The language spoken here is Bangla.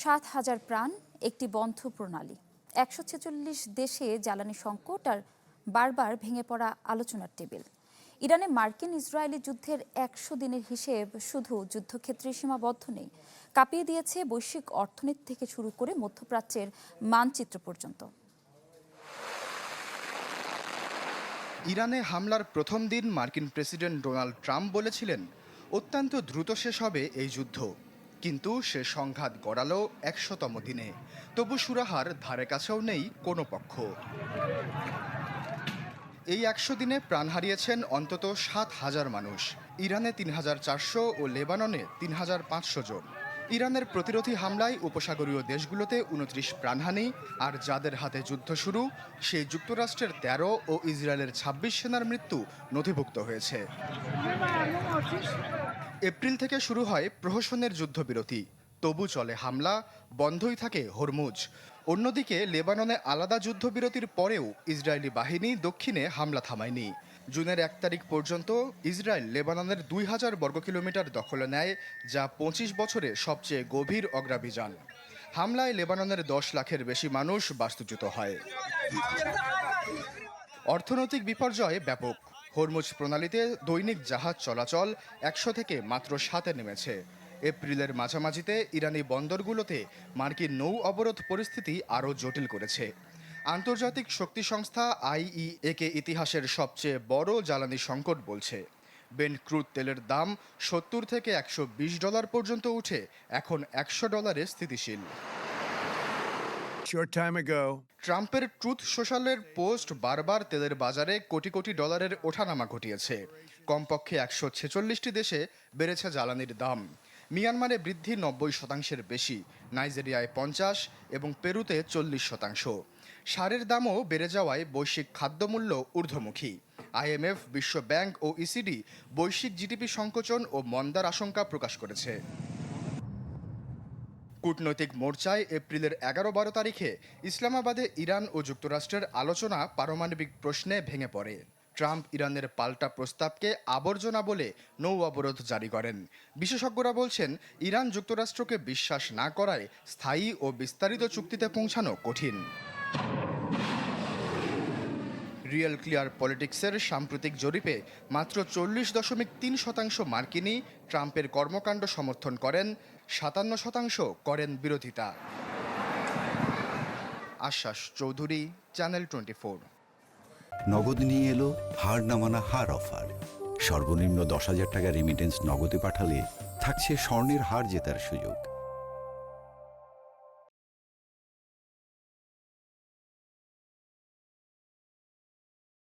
7,000 প্রাণ, একটি বন্ধ প্রণালী। 146 দেশে জ্বালানি সংকট আর বারবার ভেঙে পড়া আলোচনার টেবিল। ইরানে মার্কিন ইসরায়েলি যুদ্ধের 100 দিনের হিসেব শুধু যুদ্ধক্ষেত্রে সীমাবদ্ধ নেই, কাঁপিয়ে দিয়েছে বৈশ্বিক অর্থনীতি থেকে শুরু করে মধ্যপ্রাচ্যের মানচিত্র পর্যন্ত। ইরানে হামলার প্রথম দিন মার্কিন প্রেসিডেন্ট ডোনাল্ড ট্রাম্প বলেছিলেন, অত্যন্ত দ্রুত শেষ হবে এই যুদ্ধ। কিন্তু সে সংঘাত গড়ালো 100তম দিনে। তবু সুরাহার ধারে কাছেও নেই কোনো পক্ষ। এই 100 দিনে প্রাণ হারিয়েছেন অন্তত 7,000 মানুষ। ইরানে 3,400 ও লেবাননে 3,500 জন। ইরানের প্রতিরোধী হামলায় উপসাগরীয় দেশগুলোতে 29 প্রাণহানি, আর যাদের হাতে যুদ্ধ শুরু সেই যুক্তরাষ্ট্রের 13 ও ইসরায়েলের 26 সেনার মৃত্যু নথিভুক্ত হয়েছে। এপ্রিল থেকে শুরু হয় প্রহসনের যুদ্ধবিরতি, তবু চলে হামলা, বন্ধই থাকে হরমুজ। অন্যদিকে লেবাননে আলাদা যুদ্ধবিরতির পরেও ইসরায়েলি বাহিনী দক্ষিণে হামলা থামায়নি। জুনের 1 তারিখ পর্যন্ত ইসরায়েল লেবাননের 2000 বর্গ কিলোমিটার দখলে নেয়, যা 25 বছরে সবচেয়ে গভীর অগ্রাভিযান। হামলায় লেবাননের 10 লাখের বেশি মানুষ বাস্তুচ্যুত হয়। অর্থনৈতিক বিপর্যয় ব্যাপক। হরমুজ প্রণালীতে দৈনিক জাহাজ চলাচল 100 থেকে মাত্র 7-এ নেমেছে। এপ্রিলের মাঝামাঝিতে ইরানি বন্দরগুলোতে মার্কিন নৌ অবরোধ পরিস্থিতি আরও জটিল করেছে। আন্তর্জাতিক শক্তি সংস্থা IEA-কে ইতিহাসের সবচেয়ে বড় জ্বালানি সংকট বলছে। ব্রেন্ট ক্রুড তেলের দাম $70 থেকে $120 পর্যন্ত উঠে এখন $100 স্থিতিশীল। ট্রাম্পের ট্রুথ সোশ্যালের পোস্ট বারবার তেলের বাজারে কোটি কোটি ডলারের ওঠানামা ঘটিয়েছে। কমপক্ষে 146টি দেশে বেড়েছে জ্বালানির দাম। মিয়ানমারে বৃদ্ধি 90% বেশি, নাইজেরিয়ায় 50 এবং পেরুতে 40%। সারের দামও বেড়ে যাওয়ায় বৈশ্বিক খাদ্যমূল্য ঊর্ধ্বমুখী। IMF, বিশ্ব ব্যাংক ও ECD বৈশ্বিক জিডিপি সংকোচন ও মন্দার আশঙ্কা প্রকাশ করেছে। কূটনৈতিক মোর্চায় এপ্রিলের 11-12 তারিখে ইসলামাবাদে ইরান ও যুক্তরাষ্ট্রের আলোচনা পারমাণবিক প্রশ্নে ভেঙে পড়ে। ট্রাম্প ইরানের পাল্টা প্রস্তাবকে আবর্জনা বলে নৌ অবরোধ জারি করেন। বিশেষজ্ঞরা বলছেন, ইরান যুক্তরাষ্ট্রকে বিশ্বাস না করায় স্থায়ী ও বিস্তারিত চুক্তিতে পৌঁছানো কঠিন। রিয়েল ক্লিয়ার পলিটিক্সের সাম্প্রতিক জরিপে মাত্র 40.3% মার্কিনই ট্রাম্পের কর্মকাণ্ড সমর্থন করেন, 57% করেন বিরোধিতা। আশ্বাস চৌধুরী, চ্যানেল 24। নগদ নিয়ে এলো হার না মানা হার অফার। সর্বনিম্ন 10,000 টাকা রেমিটেন্স নগদে পাঠালে থাকছে স্বর্ণের হার জেতার সুযোগ।